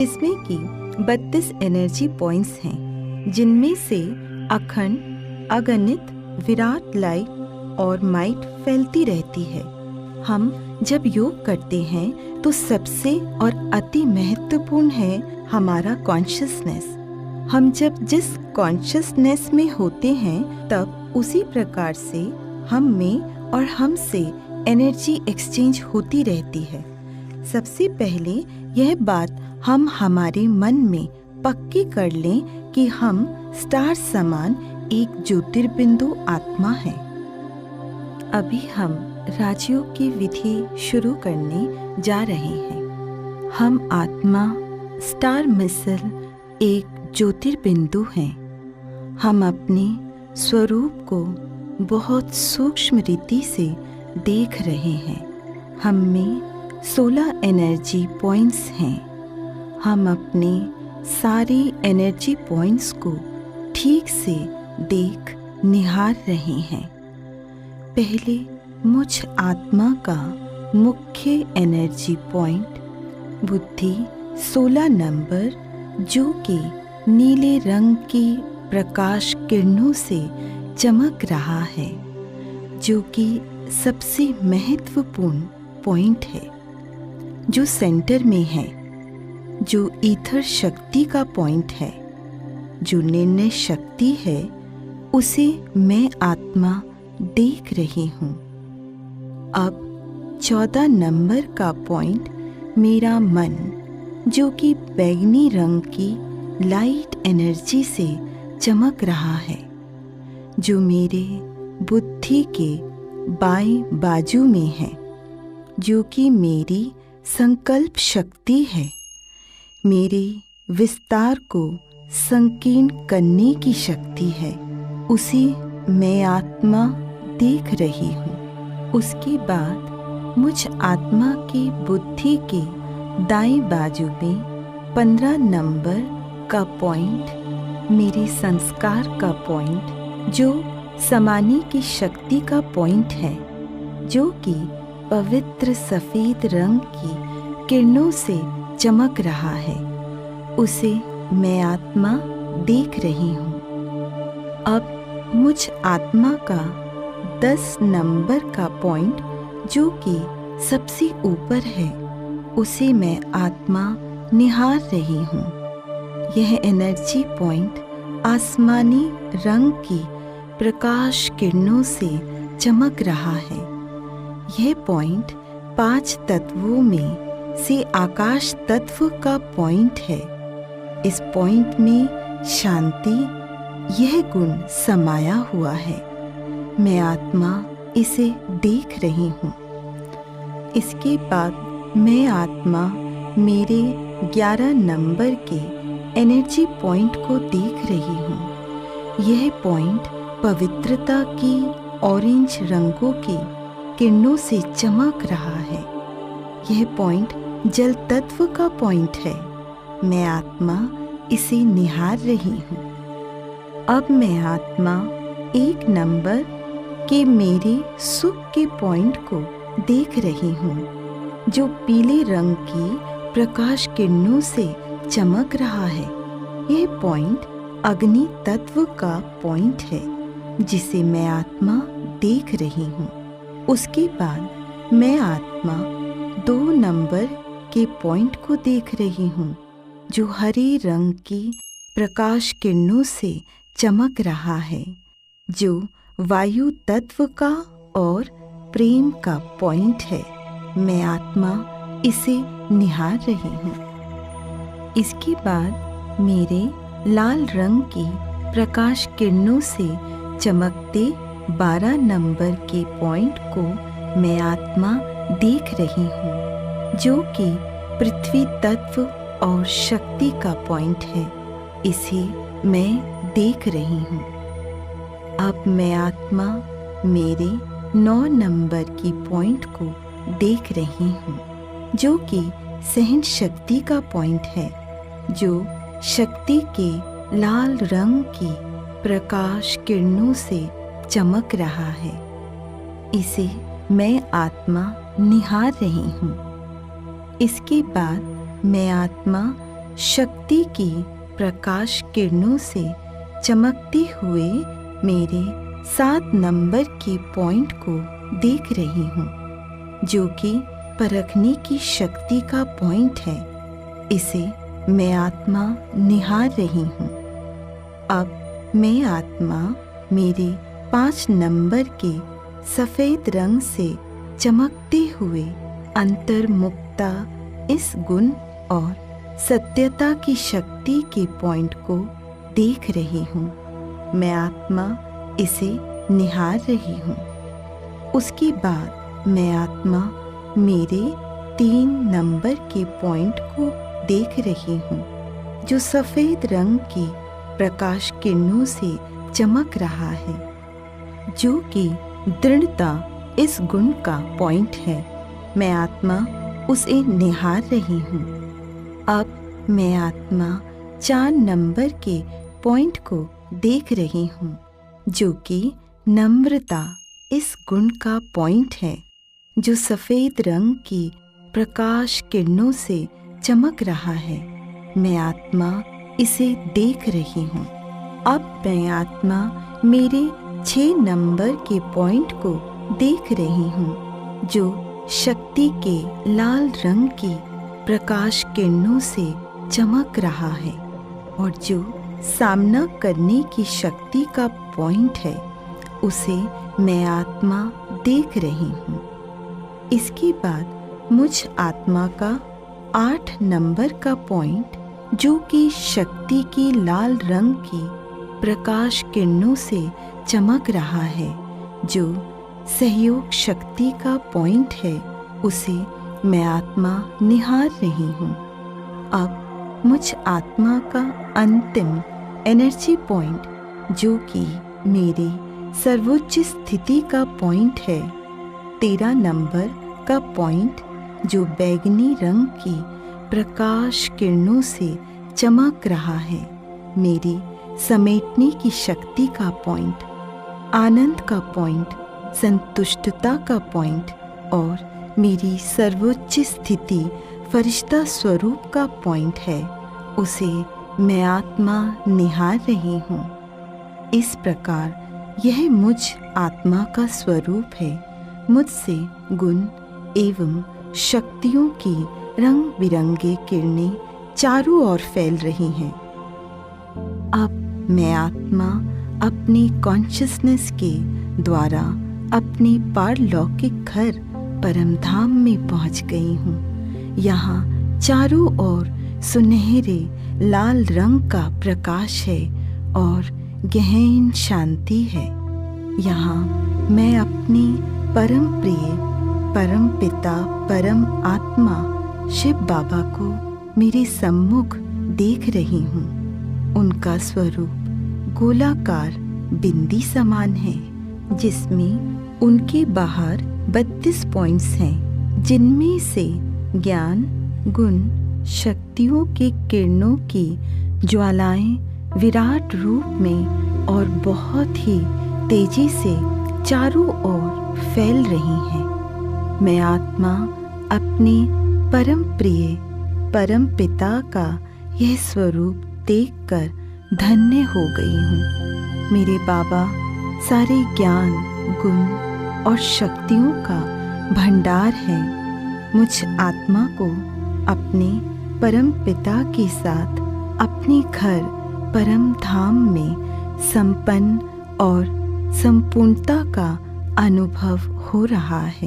इसमें की 32 energy points हैं, जिनमें से अखंड, अगणित, विराट लाइट और माइट फैलती रहती है। हम जब योग करते हैं तो सबसे और अति महत्वपूर्ण है हमारा कॉन्शियसनेस। हम जब जिस कॉन्शियसनेस में होते हैं तब उसी प्रकार से हम में और हमसे एनर्जी एक्सचेंज होती रहती है। सबसे पहले यह बात हम हमारे मन में पक्की कर लें कि हम स्टार समान एक ज्योतिर्बिंदु आत्मा हैं। अभी हम राजयोग की विधि शुरू करने जा रहे हैं। हम आत्मा, स्टार मिसल, एक ज्योतिर्बिंदु हैं। हम अपने स्वरूप को बहुत सूक्ष्म रीति से देख रहे हैं। हम में 16 एनर्जी पॉइंट्स हैं। हम अपने सारे एनर्जी पॉइंट्स को ठीक से देख निहार रहे हैं। पहले मुझ आत्मा का मुख्य एनर्जी पॉइंट बुद्धि 16 नंबर, जो कि नीले रंग की प्रकाश किरणों से चमक रहा है, जो कि सबसे महत्वपूर्ण पॉइंट है, जो सेंटर में है, जो ईथर शक्ति का पॉइंट है, जो निर्णय शक्ति है, उसे मैं आत्मा देख रही हूँ। अब 14 नंबर का पॉइंट मेरा मन, जो कि बैंगनी रंग की लाइट एनर्जी से चमक रहा है, जो मेरे बुद्धि के बाएं बाजू में है, जो कि मेरी संकल्प शक्ति है, मेरे विस्तार को संकीर्ण करने की शक्ति है। उसी मैं आत्मा देख रही हूँ। उसके बाद मुझ आत्मा की बुद्धि के दाएं बाजू में 15 नंबर का पॉइंट मेरे संस्कार का पॉइंट, जो समाने की शक्ति का पॉइंट है, जो कि पवित्र सफेद रंग की किरणों से चमक रहा है, उसे मैं आत्मा देख रही हूँ। अब मुझ आत्मा का 10 नंबर का पॉइंट, जो कि सबसे ऊपर है, उसे मैं आत्मा निहार रही हूँ। यह एनर्जी पॉइंट आसमानी रंग की प्रकाश किरणों से चमक रहा है। यह पॉइंट 5 तत्वों में से आकाश तत्व का पॉइंट है। इस पॉइंट में शांति, यह गुण समाया हुआ है। मैं आत्मा इसे देख रही हूँ। इसके बाद मैं आत्मा मेरे 11 नंबर के एनर्जी पॉइंट को देख रही हूँ। यह पॉइंट पवित्रता की ऑरेंज रंगों की किरणों से चमक रहा है। यह पॉइंट जल तत्व का पॉइंट है। मैं आत्मा इसे निहार रही हूँ। अब मैं आत्मा 1 नंबर के मेरे सुख के पॉइंट को देख रही हूँ, जो पीले रंग की प्रकाश किरणों से चमक रहा है। यह पॉइंट अग्नि तत्व का पॉइंट है, जिसे मैं आत्मा देख रही हूँ। उसके बाद मैं आत्मा 2 नंबर के पॉइंट को देख रही हूँ, जो हरे रंग की प्रकाश किरणों से चमक रहा है, जो वायु तत्व का और प्रेम का पॉइंट है। मैं आत्मा इसे निहार रही हूँ। इसके बाद मेरे लाल रंग की प्रकाश किरणों से चमकते 12 नंबर के पॉइंट को मैं आत्मा देख रही हूँ, जो कि पृथ्वी तत्व और शक्ति का पॉइंट है। इसे मैं देख रही हूँ। अब मैं आत्मा मेरे 9 नंबर की पॉइंट को देख रही हूँ, जो कि सहन शक्ति का पॉइंट है, जो शक्ति के लाल रंग की प्रकाश किरणों से चमक रहा है। इसे मैं आत्मा निहार रही हूँ। इसके बाद मैं आत्मा शक्ति की प्रकाश किरणों से चमकते हुए मेरे 7 नंबर के पॉइंट को देख रही हूँ, जो कि परखने की शक्ति का पॉइंट है। इसे मैं आत्मा निहार रही हूँ। अब मैं आत्मा मेरे 5 नंबर के सफेद रंग से चमकते हुए अंतर्मुखता इस गुण और सत्यता की शक्ति के पॉइंट को देख रही हूँ। मैं आत्मा इसे निहार रही हूँ। उसके बाद मैं आत्मा मेरे 3 नंबर के पॉइंट को देख रही हूँ, जो सफेद रंग की प्रकाश किरणों से चमक रहा है, जो कि दृढ़ता इस गुण का पॉइंट है। मैं आत्मा उसे निहार रही हूँ। अब मैं आत्मा 4 नंबर के पॉइंट को देख रही हूँ, जो कि नम्रता इस गुण का पॉइंट है, जो सफेद रंग की प्रकाश किरणों से चमक रहा है। मैं आत्मा इसे देख रही हूँ। अब मैं आत्मा मेरे 6 नंबर के पॉइंट को देख रही हूँ, जो शक्ति के लाल रंग की प्रकाश किरणों से चमक रहा है और जो सामना करने की शक्ति का पॉइंट है, उसे मैं आत्मा देख रही हूँ। इसके बाद मुझ आत्मा का 8 नंबर का पॉइंट, जो कि शक्ति की लाल रंग की प्रकाश किरणों से चमक रहा है, जो सहयोग शक्ति का पॉइंट है, उसे मैं आत्मा निहार रही हूँ। अब मुझ आत्मा का अंतिम एनर्जी पॉइंट, जो कि मेरी सर्वोच्च स्थिति का पॉइंट है, 13 नंबर का पॉइंट, जो बैगनी रंग की प्रकाश किरणों से चमक रहा है, मेरी समेटने की शक्ति का पॉइंट, आनंद का पॉइंट, संतुष्टता का पॉइंट और मेरी सर्वोच्च स्थिति फरिश्ता स्वरूप का पॉइंट है, उसे मैं आत्मा निहार रही हूँ। इस प्रकार यह मुझ आत्मा का स्वरूप है। मुझसे गुण एवं शक्तियों की रंग बिरंगे किरणें चारों ओर फैल रही हैं। अब मैं आत्मा अपनी कॉन्शियसनेस के द्वारा अपने पारलौकिक घर परमधाम में पहुंच गई हूँ। यहाँ चारों ओर सुनहरे लाल रंग का प्रकाश है और गहन शांति है। यहाँ मैं अपने परम प्रिय परम पिता परम आत्मा शिव बाबा को मेरे सम्मुख देख रही हूँ। उनका स्वरूप गोलाकार बिंदी समान है, जिसमें उनके बाहर 32 पॉइंट्स हैं, जिनमें से ज्ञान गुण शक्तियों के किरणों की ज्वालाएं विराट रूप में और बहुत ही तेजी से चारों ओर फैल रही हैं। मैं आत्मा अपने परम प्रिय परम पिता का यह स्वरूप देखकर धन्य हो गई हूँ। मेरे बाबा सारे ज्ञान गुण और शक्तियों का भंडार है। मुझ आत्मा को अपने परम पिता के साथ अपने घर परम धाम में संपन्न और संपूर्णता का अनुभव हो रहा है।